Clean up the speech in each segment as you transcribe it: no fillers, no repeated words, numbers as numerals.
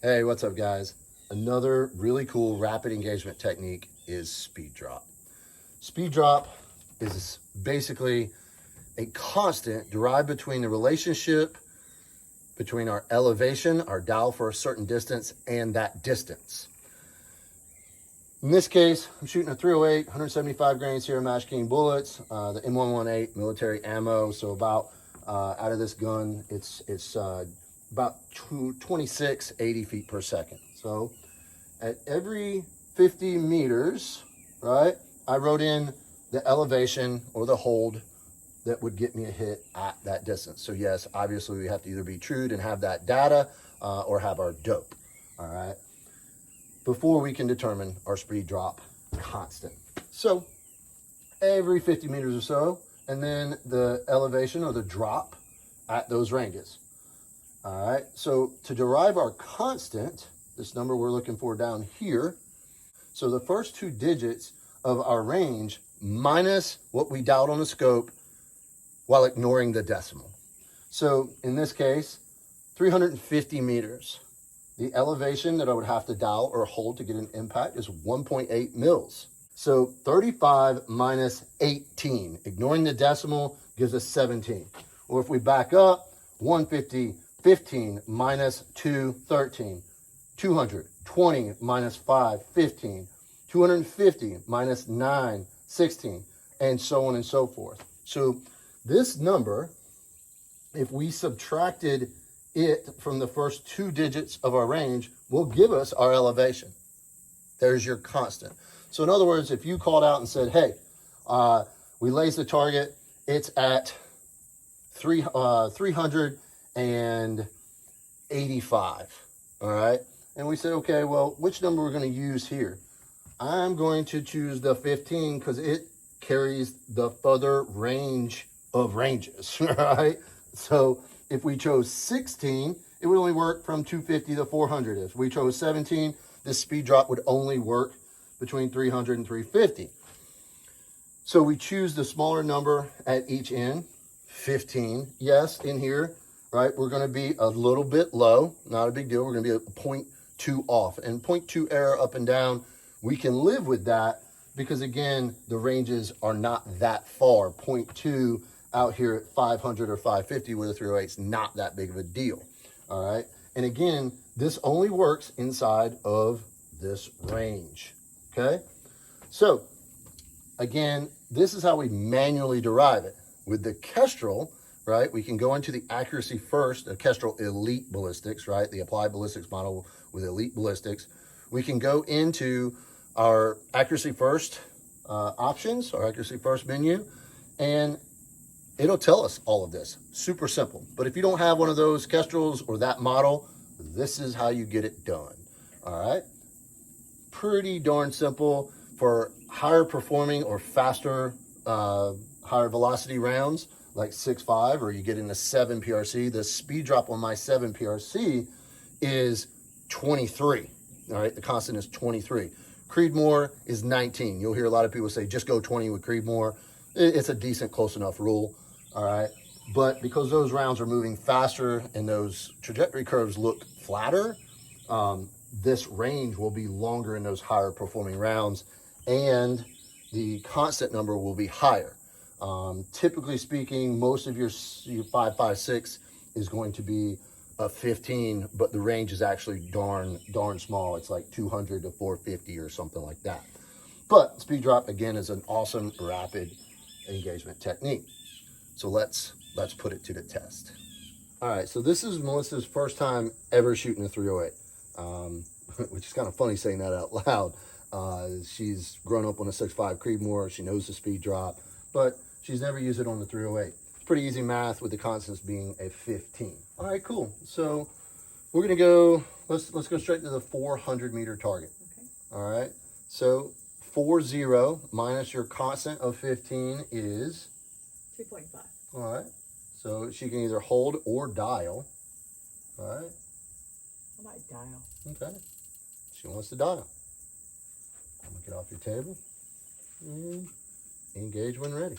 Hey, what's up, guys? Another really cool rapid engagement technique is speed drop. Speed drop is basically a constant derived between the relationship between our elevation, our dial for a certain distance, and that distance. In this case, I'm shooting a 308, 175 grain Sierra Mash King bullets, the M118 military ammo. So about out of this gun, it's about 26, 80 feet per second. So at every 50 meters, right, I wrote in the elevation or the hold that would get me a hit at that distance. So yes, obviously we have to either be trued and have that data or have our dope, all right, before we can determine our speed drop constant. So every 50 meters or so, and then the elevation or the drop at those ranges. All right, so to derive our constant, this number we're looking for down here, so the first two digits of our range minus what we dialed on the scope while ignoring the decimal. So in this case, 350 meters. The elevation that I would have to dial or hold to get an impact is 1.8 mils. So 35 minus 18, ignoring the decimal, gives us 17. Or if we back up, 150, 15 minus 2, 13. 200, 20 minus 5, 15. 250 minus 9, 16, and so on and so forth. So this number, if we subtracted it from the first two digits of our range, will give us our elevation. There's your constant. So in other words, if you called out and said, hey, we laser the target, it's at 385, all right? And we said, okay, well, which number we're going to use here? I'm going to choose the 15 because it carries the further range of ranges, right? So if we chose 16, it would only work from 250 to 400. If we chose 17, this speed drop would only work between 300 and 350. So we choose the smaller number at each end, 15. Yes, in here, right, we're going to be a little bit low, not a big deal. We're going to be a 0.2 off, and 0.2 error up and down, we can live with that because, again, the ranges are not that far. 0.2 out here at 500 or 550 with a 308 is not that big of a deal, all right? And again, this only works inside of this range, okay? So, again, this is how we manually derive it. With the Kestrel, right, we can go into the accuracy first, the Kestrel Elite ballistics, right, the applied ballistics model with Elite ballistics. We can go into our accuracy first options, our accuracy first menu, and it'll tell us all of this. Super simple. But if you don't have one of those Kestrels or that model, this is how you get it done. All right. Pretty darn simple for higher performing or faster, higher velocity rounds like 6.5, or you get into 7 PRC. The speed drop on my 7 PRC is 23. All right. The constant is 23. Creedmoor is 19. You'll hear a lot of people say, just go 20 with Creedmoor. It's a decent, close enough rule, all right? But because those rounds are moving faster and those trajectory curves look flatter, this range will be longer in those higher performing rounds, and the constant number will be higher. Typically speaking, most of your 5.56 is going to be a 15, but the range is actually darn small. It's like 200 to 450 or something like that. But speed drop, again, is an awesome rapid engagement technique. So let's put it to the test. All right, so this is Melissa's first time ever shooting a 308, which is kind of funny saying that out loud. She's grown up on a 6.5 Creedmoor. She knows the speed drop, but she's never used it on the 308. It's pretty easy math with the constants being a 15. All right, cool. So we're gonna go, let's go straight to the 400 meter target. Okay. All right, so 40 minus your constant of 15 is? 2.5. All right, so she can either hold or dial. All right. I might dial. Okay, she wants to dial. I'm gonna get off your table and engage when ready.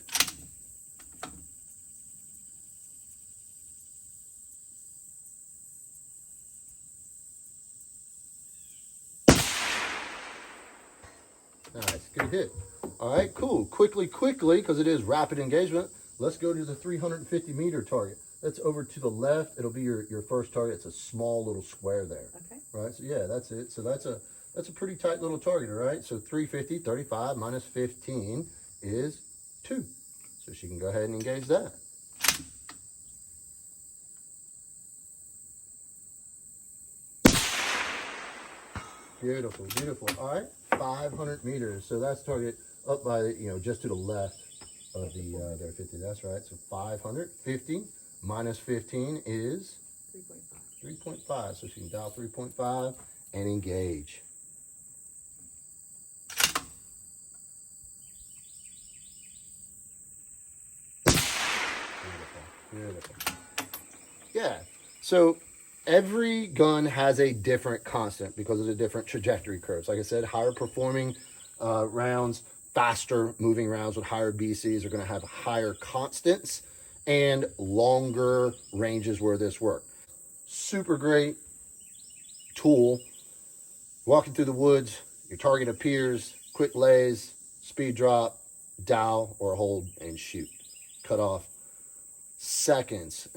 Nice, good hit. All right, cool. Quickly, because it is rapid engagement, let's go to the 350 meter target. That's over to the left. It'll be your first target. It's a small little square there. Okay. Right, so yeah, that's it. So that's a pretty tight little target, all right? So 350, 35 minus 15 is 2. So she can go ahead and engage that. Beautiful, beautiful. All right, 500 meters. So that's target up by, just to the left of the there 50. That's right. So 550 minus 15 is 3.5. 3.5. So she can dial 3.5 and engage. Beautiful, beautiful. Yeah. So every gun has a different constant because of the different trajectory curves. Like I said, higher performing rounds, faster moving rounds with higher BCs are going to have higher constants and longer ranges where this works. Super great tool. Walking through the woods, your target appears, quick lays, speed drop, dial or hold and shoot. Cut off seconds,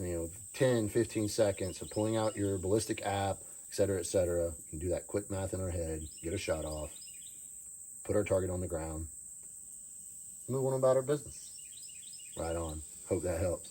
10, 15 seconds of pulling out your ballistic app, et cetera, et cetera. You can do that quick math in our head, get a shot off, put our target on the ground, move on about our business. Right on. Hope that helps.